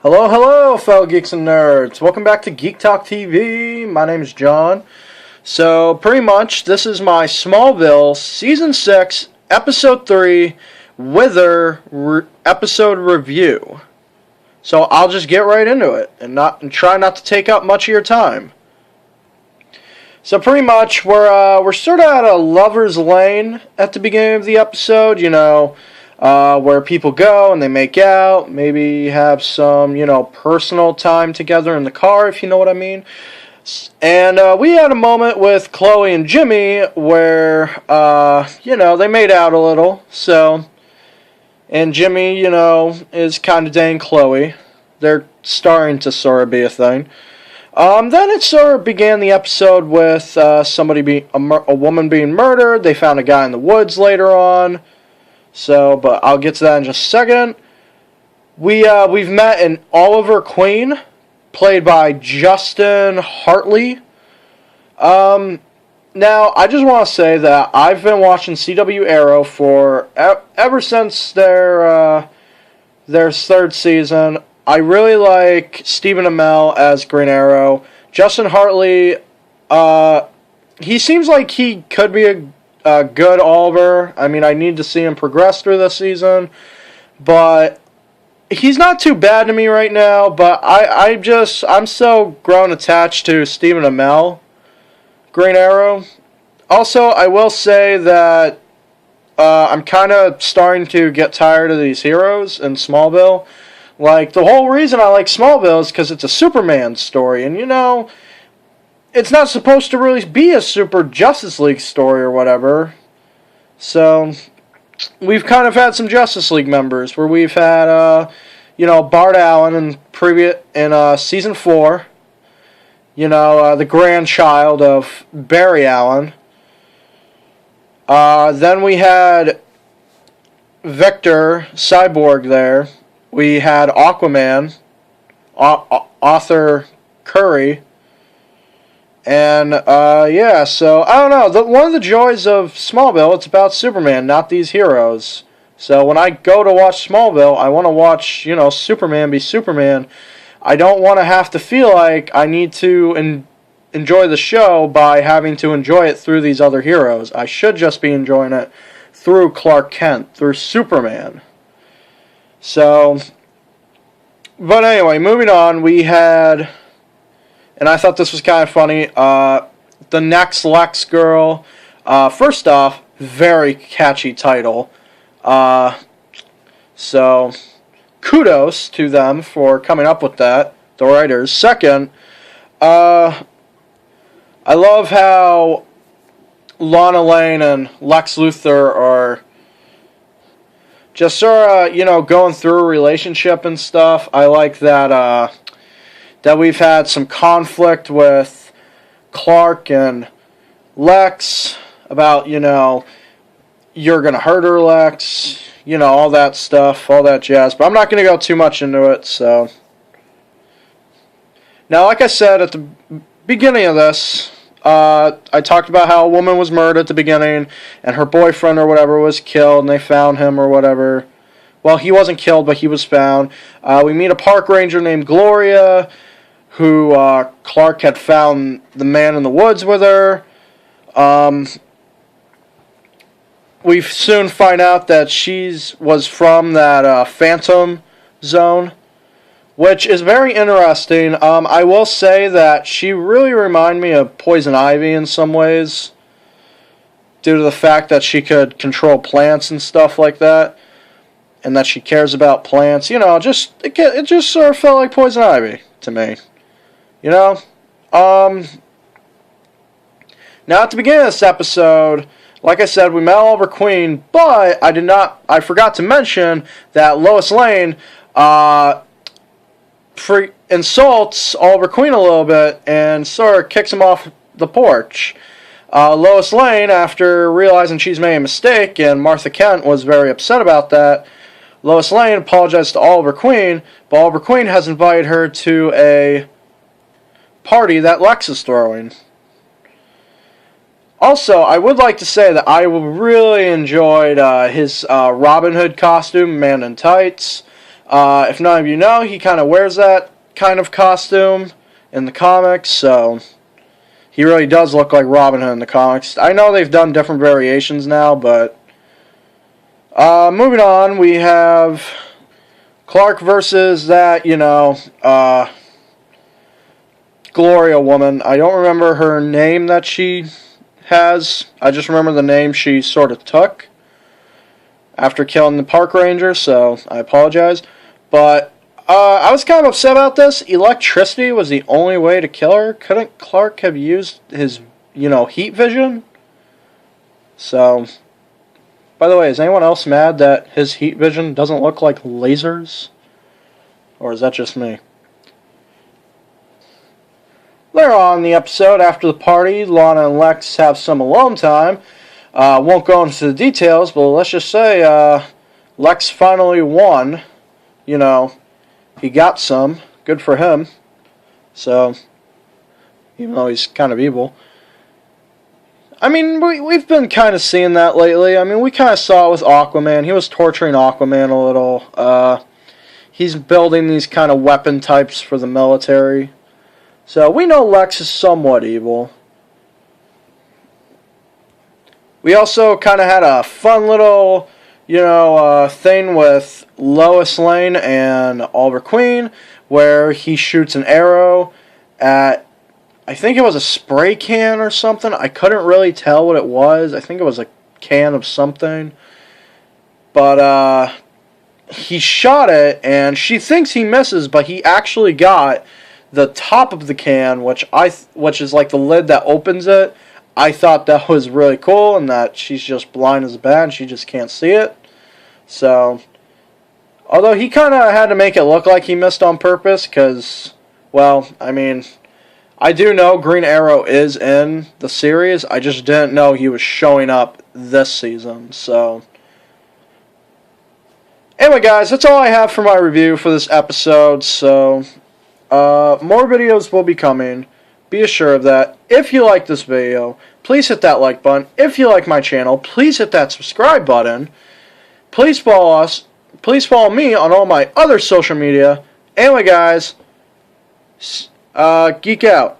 Hello, hello, fellow geeks and nerds. Welcome back to Geek Talk TV. My name is John. So, pretty much, this is my Smallville Season 6, Episode 3, episode review. So, I'll just get right into it and try not to take up much of your time. So, pretty much, we're sort of at a lover's lane at the beginning of the episode, where people go and they make out, maybe have some, personal time together in the car, if you know what I mean. And we had a moment with Chloe and Jimmy where, they made out a little. So, and Jimmy, is kind of dating Chloe. They're starting to sort of be a thing. Then it sort of began the episode with a woman being murdered. They found a guy in the woods later on. So, but I'll get to that in just a second. We've met an Oliver Queen, played by Justin Hartley. Now, I just want to say that I've been watching CW Arrow for ever since their third season. I really like Stephen Amell as Green Arrow. Justin Hartley, he seems like he could be a good Oliver. I mean, I need to see him progress through this season, but he's not too bad to me right now. But I'm so grown attached to Stephen Amell, Green Arrow. Also, I will say that I'm kind of starting to get tired of these heroes in Smallville. Like, the whole reason I like Smallville is because it's a Superman story, and it's not supposed to really be a Super Justice League story or whatever. So, we've kind of had some Justice League members where we've had, Bart Allen in Season 4. The grandchild of Barry Allen. Then we had Victor, Cyborg there. We had Aquaman, Arthur Curry. And, so, I don't know. One of the joys of Smallville, it's about Superman, not these heroes. So, when I go to watch Smallville, I want to watch, Superman be Superman. I don't want to have to feel like I need to enjoy the show by having to enjoy it through these other heroes. I should just be enjoying it through Clark Kent, through Superman. So, but anyway, moving on, we had... And I thought this was kind of funny. The Next Lex Girl. First off, very catchy title. So, kudos to them for coming up with that, the writers. Second, I love how Lana Lane and Lex Luthor are just sort of, going through a relationship and stuff. I like that we've had some conflict with Clark and Lex about, you're going to hurt her, Lex, all that stuff, all that jazz. But I'm not going to go too much into it, so. Now, like I said at the beginning of this, I talked about how a woman was murdered at the beginning, and her boyfriend or whatever was killed, and they found him or whatever. Well, he wasn't killed, but he was found. We meet a park ranger named Gloria, who Clark had found the man in the woods with her. We soon find out that she was from that Phantom Zone, which is very interesting. I will say that she really reminded me of Poison Ivy in some ways, due to the fact that she could control plants and stuff like that, and that she cares about plants. It just sort of felt like Poison Ivy to me. Now at the beginning of this episode, like I said, we met Oliver Queen, but I forgot to mention that Lois Lane, insults Oliver Queen a little bit and sort of kicks him off the porch. Lois Lane, after realizing she's made a mistake, and Martha Kent was very upset about that, Lois Lane apologized to Oliver Queen, but Oliver Queen has invited her to a party that Lex is throwing. Also, I would like to say that I really enjoyed his Robin Hood costume, Man in Tights. If none of you know, he kind of wears that kind of costume in the comics, so he really does look like Robin Hood in the comics. I know they've done different variations now, but moving on, we have Clark versus that, Gloria woman. I don't remember her name that she has. I just remember the name she sort of took after killing the park ranger, so I apologize. But I was kind of upset about this. Electricity was the only way to kill her. Couldn't Clark have used his, heat vision? So, by the way, is anyone else mad that his heat vision doesn't look like lasers? Or is that just me? Later on in the episode, after the party, Lana and Lex have some alone time. Won't go into the details, but let's just say Lex finally won. He got some. Good for him. So, even though he's kind of evil. I mean, we've been kind of seeing that lately. I mean, we kind of saw it with Aquaman. He was torturing Aquaman a little. He's building these kind of weapon types for the military. So, we know Lex is somewhat evil. We also kind of had a fun little, thing with Lois Lane and Oliver Queen, where he shoots an arrow at, I think it was a spray can or something. I couldn't really tell what it was. I think it was a can of something. But he shot it, and she thinks he misses, but he actually got the top of the can, which is like the lid that opens it. I thought that was really cool, and that she's just blind as a bat and she just can't see it. So, although he kind of had to make it look like he missed on purpose, because, well, I mean, I do know Green Arrow is in the series. I just didn't know he was showing up this season. So, anyway, guys, that's all I have for my review for this episode. So, more videos will be coming. Be assured of that. If you like this video, please hit that like button. If you like my channel, please hit that subscribe button. Please follow us. Please follow me on all my other social media. Anyway, guys, geek out.